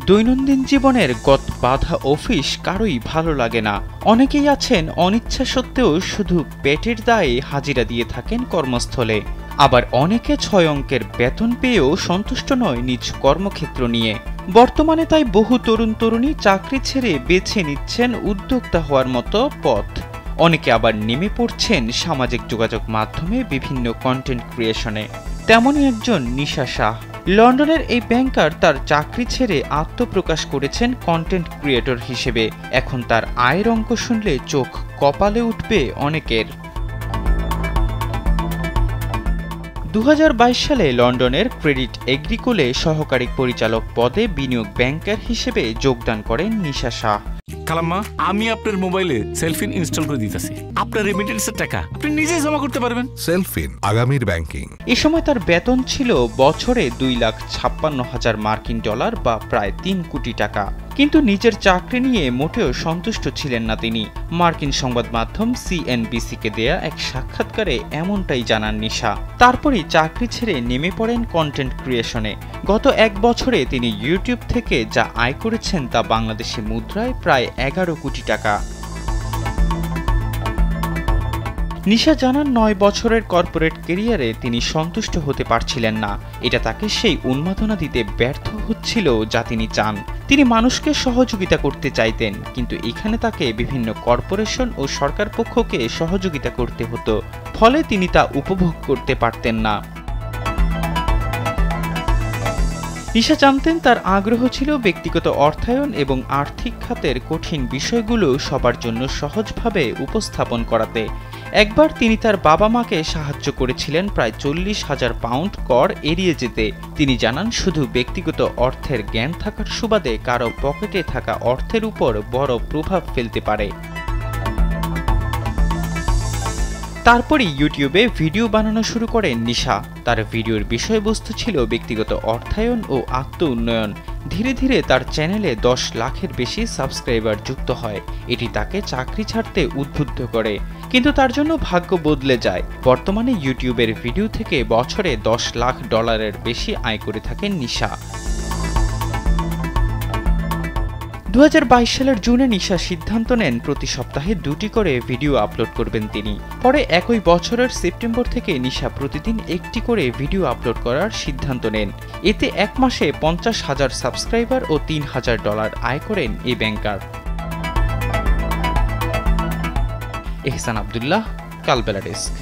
দৈনন্দিন জীবনের বাধা অফিস কারোই ভালো লাগে না। অনেকেই আছেন অনিচ্ছা সত্ত্বেও শুধু পেটের দায়ে হাজিরা দিয়ে থাকেন কর্মস্থলে। আবার অনেকে 6 অঙ্কের বেতন পেয়েও সন্তুষ্ট নয় নিজ কর্মক্ষেত্র নিয়ে। বর্তমানে তাই বহু তরুণ তরুণী চাকরি ছেড়ে বেছে নিচ্ছেন উদ্যোক্তা হওয়ার মতো পথ। অনেকে আবার নেমে পড়ছেন সামাজিক যোগাযোগ মাধ্যমে বিভিন্ন কন্টেন্ট ক্রিয়েশনে। তেমনই একজন নিশা শাহ। লন্ডনের এই ব্যাংকার তার চাকরি ছেড়ে আত্মপ্রকাশ করেছেন কন্টেন্ট ক্রিয়েটর হিসেবে। এখন তার আয়ের অঙ্ক শুনলে চোখ কপালে উঠবে অনেকের। 2022 সালে লন্ডনের ক্রেডিট এগ্রিকোলে সহকারী পরিচালক পদে বিনিয়োগ ব্যাংকার হিসেবে যোগদান করেন নিশা শাহ। খালাম্মা, আমি আপনার মোবাইলে সেলফিন ইনস্টল করে দিতেছি। আপনার রেমিটেন্সের টাকা আপনি নিজেই জমা করতে পারবেন। সেলফিন, আগামীর ব্যাংকিং। এ সময় তার বেতন ছিল বছরে $2,56,000 মার্কিন ডলার বা প্রায় 3 কোটি টাকা। কিন্তু নিজের চাকরি নিয়ে মোটেও সন্তুষ্ট ছিলেন না তিনি। মার্কিন সংবাদ মাধ্যম CNBC-কে দেয়া এক সাক্ষাৎকারে এমনটাই জানান নিশা। তারপরই চাকরি ছেড়ে নেমে পড়েন কন্টেন্ট ক্রিয়েশনে। গত 1 বছরে তিনি ইউটিউব থেকে যা আয় করেছেন তা বাংলাদেশি মুদ্রায় প্রায় 11 কোটি টাকা। নিশা জানান 9 বছরের কর্পোরেট ক্যারিয়ারে তিনি সন্তুষ্ট হতে পারছিলেন না। এটা তাকে সেই উন্মাদনা দিতে ব্যর্থ হচ্ছিল যা তিনি চান। তিনি মানুষকে সহযোগিতা করতে চাইতেন, কিন্তু এখানে তাকে বিভিন্ন কর্পোরেশন ও সরকার পক্ষকে সহযোগিতা করতে হতো। ফলে তিনি তা উপভোগ করতে পারতেন না। নিশা জানতেন তার আগ্রহ ছিল ব্যক্তিগত অর্থায়ন এবং আর্থিক খাতের কঠিন বিষয়গুলো সবার জন্য সহজভাবে উপস্থাপন করাতে। একবার তিনি তার বাবা মাকে সাহায্য করেছিলেন প্রায় 40,000 পাউন্ড কর এড়িয়ে যেতে। তিনি জানান শুধু ব্যক্তিগত অর্থের জ্ঞান থাকার সুবাদে কারো পকেটে থাকা অর্থের উপর বড় প্রভাব ফেলতে পারে। তারপরই ইউটিউবে ভিডিও বানানো শুরু করেন নিশা। তার ভিডিওর বিষয়বস্তু ছিল ব্যক্তিগত অর্থায়ন ও আত্ম উন্নয়ন। ধীরে ধীরে তার চ্যানেলে 10 লাখের বেশি সাবস্ক্রাইবার যুক্ত হয়। এটি তাকে চাকরি ছাড়তে উদ্বুদ্ধ করে। কিন্তু তার জন্য ভাগ্য বদলে যায়। বর্তমানে ইউটিউবের ভিডিও থেকে বছরে $10 লাখ বেশি আয় করে থাকেন নিশা। 2022 সালের জুনে নিশা সিদ্ধান্ত নেন প্রতি সপ্তাহে 2টি করে ভিডিও আপলোড করবেন তিনি। পরে একই বছরের সেপ্টেম্বর থেকে নিশা প্রতিদিন 1টি করে ভিডিও আপলোড করার সিদ্ধান্ত নেন। এতে 1 মাসে 50,000 সাবস্ক্রাইবার ও $3,000 আয় করেন এই ব্যাংকার। এহসান আব্দুল্লাহ, কালবেলা ডেস্ক।